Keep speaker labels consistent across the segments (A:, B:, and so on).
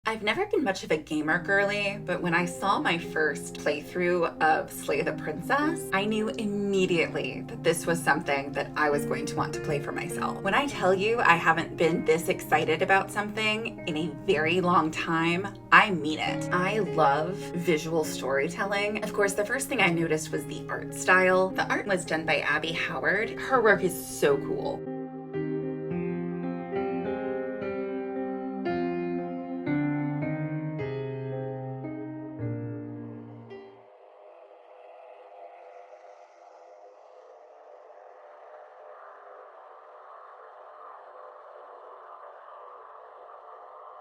A: I've never been much of a gamer girly, but when I saw my first playthrough of Slay the Princess, I knew immediately that this was something that I was going to want to play for myself. When I tell you I haven't been this excited about something in a very long time, I mean it. I love visual storytelling. Of course, the first thing I noticed was the art style. The art was done by Abby Howard. Her work is so cool.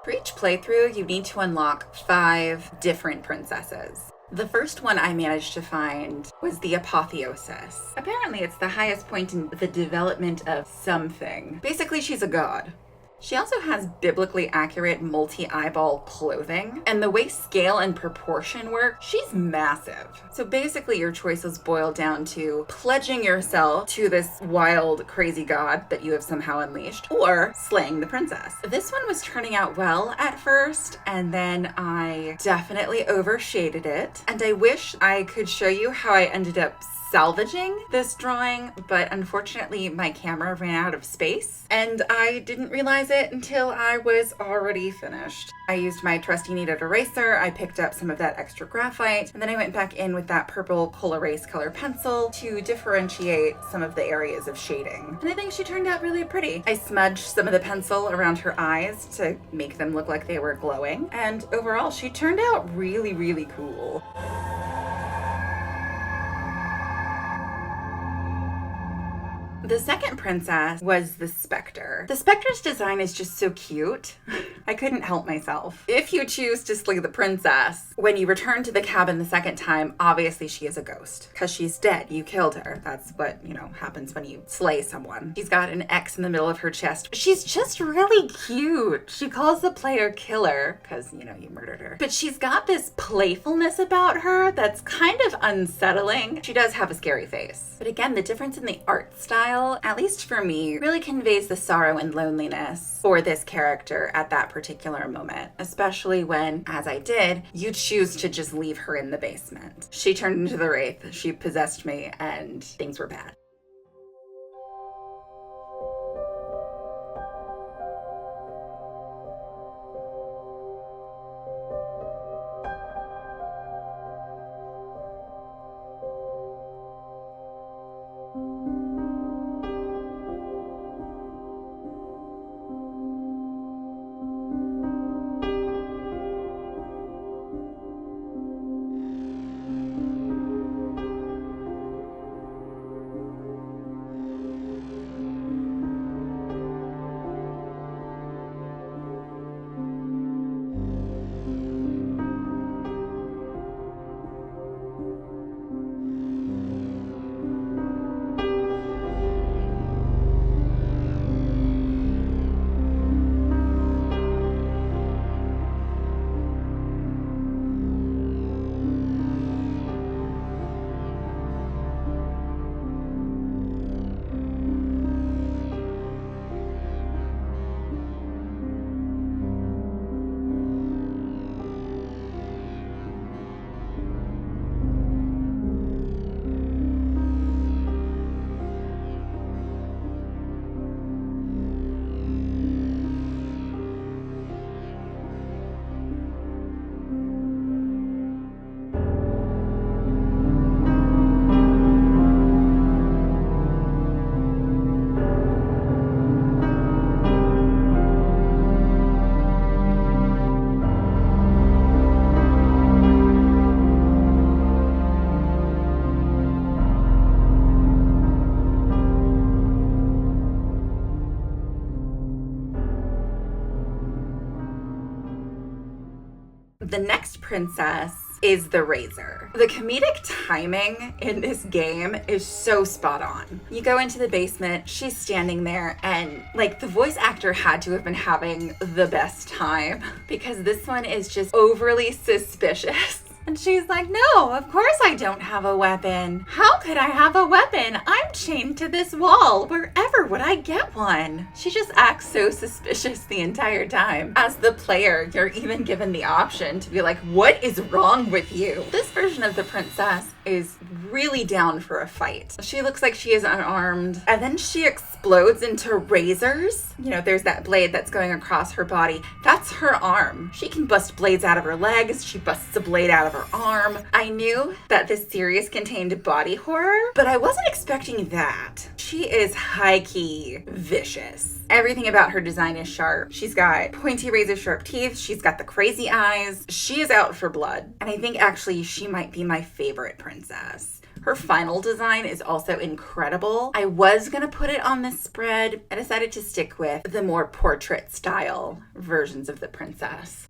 A: For each playthrough, you need to unlock 5 different princesses. The first one I managed to find was the Apotheosis. Apparently, it's the highest point in the development of something. Basically, she's a god. She also has biblically accurate multi-eyeball clothing, and the way scale and proportion work, she's massive. So basically your choices boil down to pledging yourself to this wild, crazy god that you have somehow unleashed, or slaying the princess. This one was turning out well at first, and then I definitely overshaded it, and I wish I could show you how I ended up salvaging this drawing, but unfortunately my camera ran out of space and I didn't realize it until I was already finished. I used my trusty kneaded eraser, I picked up some of that extra graphite, and then I went back in with that purple Col-Erase color pencil to differentiate some of the areas of shading. And I think she turned out really pretty. I smudged some of the pencil around her eyes to make them look like they were glowing, and overall she turned out really, really cool. The second princess was the Spectre. The Spectre's design is just so cute. I couldn't help myself. If you choose to slay the princess, when you return to the cabin the second time, obviously she is a ghost because she's dead. You killed her. That's what, happens when you slay someone. She's got an X in the middle of her chest. She's just really cute. She calls the player killer because, you murdered her. But she's got this playfulness about her that's kind of unsettling. She does have a scary face. But again, the difference in the art style, at least for me, really conveys the sorrow and loneliness for this character at that particular moment, especially when, as I did, you choose to just leave her in the basement. She turned into the Wraith, she possessed me, and things were bad. The next princess is the Razor. The comedic timing in this game is so spot on. You go into the basement, she's standing there, and the voice actor had to have been having the best time because this one is just overly suspicious. And she's like, no, of course I don't have a weapon. How could I have a weapon? I'm chained to this wall. Wherever would I get one? She just acts so suspicious the entire time. As the player, you're even given the option to be like, what is wrong with you? This version of the princess is really down for a fight. She looks like she is unarmed, and then she explodes into razors. You know, there's that blade that's going across her body. That's her arm. She can bust blades out of her legs. She busts a blade out of her arm. I knew that this series contained body horror, but I wasn't expecting that. She is high-key vicious. Everything about her design is sharp. She's got pointy razor-sharp teeth. She's got the crazy eyes. She is out for blood. And I think actually she might be my favorite princess. Her final design is also incredible. I was gonna put it on this spread. I decided to stick with the more portrait style versions of the princess.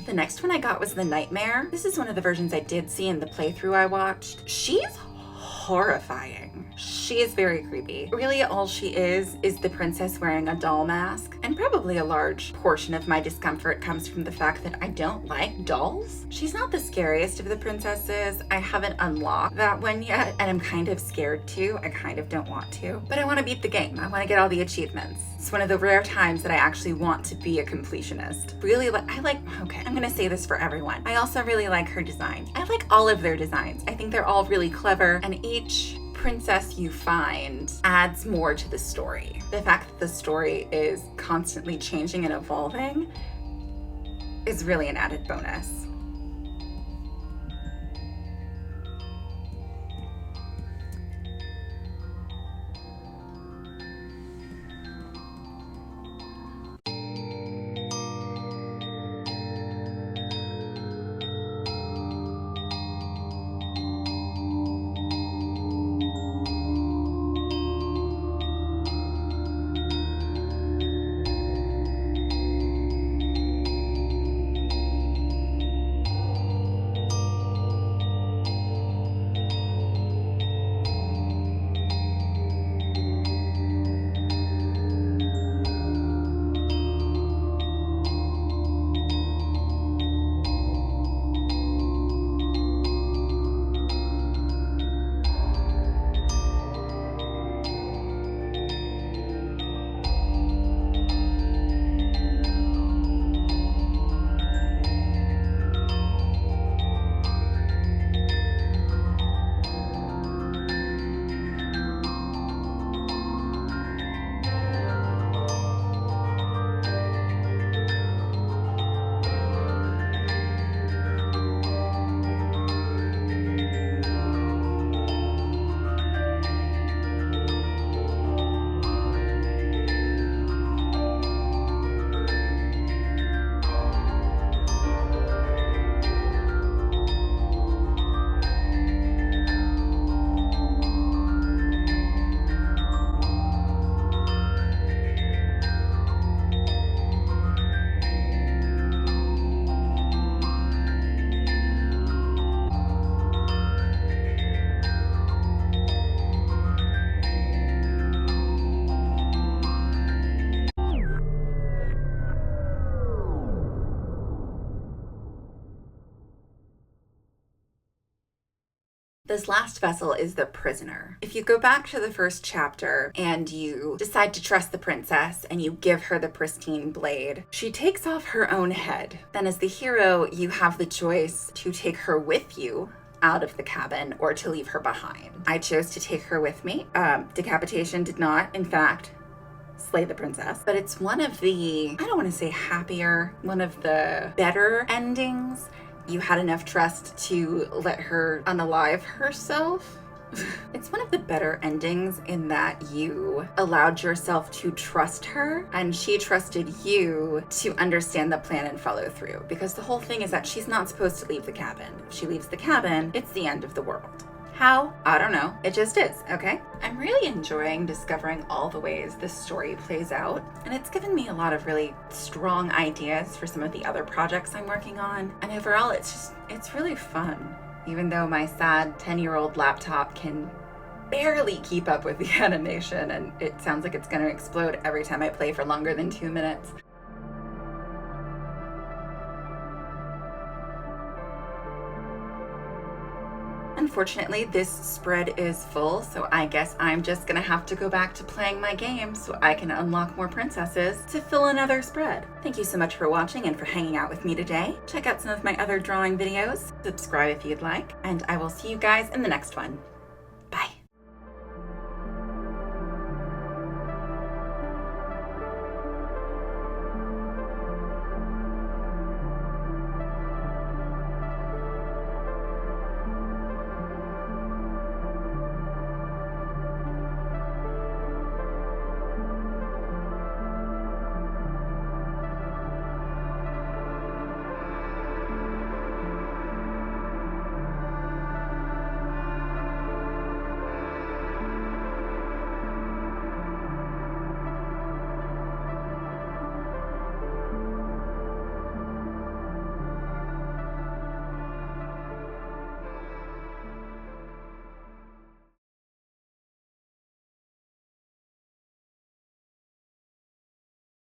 A: The next one I got was the Nightmare. This is one of the versions I did see in the playthrough I watched. She's horrifying. She is very creepy. Really, all she is the princess wearing a doll mask. And probably a large portion of my discomfort comes from the fact that I don't like dolls. She's not the scariest of the princesses. I haven't unlocked that one yet, and I'm kind of scared to. I kind of don't want to. But I want to beat the game. I want to get all the achievements. It's one of the rare times that I actually want to be a completionist. Really, okay, I'm gonna say this for everyone. I also really like her design. I like all of their designs. I think they're all really clever, and each princess you find adds more to the story. The fact that the story is constantly changing and evolving is really an added bonus. This last vessel is the prisoner. If you go back to the first chapter and you decide to trust the princess and you give her the pristine blade, she takes off her own head. Then as the hero, you have the choice to take her with you out of the cabin or to leave her behind. I chose to take her with me. Decapitation did not, in fact, slay the princess, but it's one of the, I don't want to say happier, one of the better endings. You had enough trust to let her unalive herself. It's one of the better endings in that you allowed yourself to trust her and she trusted you to understand the plan and follow through. Because the whole thing is that she's not supposed to leave the cabin. If she leaves the cabin, it's the end of the world. How? I don't know. It just is, okay? I'm really enjoying discovering all the ways this story plays out, and it's given me a lot of really strong ideas for some of the other projects I'm working on. And overall, it's really fun. Even though my sad 10-year-old laptop can barely keep up with the animation, and it sounds like it's going to explode every time I play for longer than 2 minutes. Unfortunately, this spread is full, so I guess I'm just gonna have to go back to playing my game so I can unlock more princesses to fill another spread. Thank you so much for watching and for hanging out with me today. Check out some of my other drawing videos, subscribe if you'd like, and I will see you guys in the next one.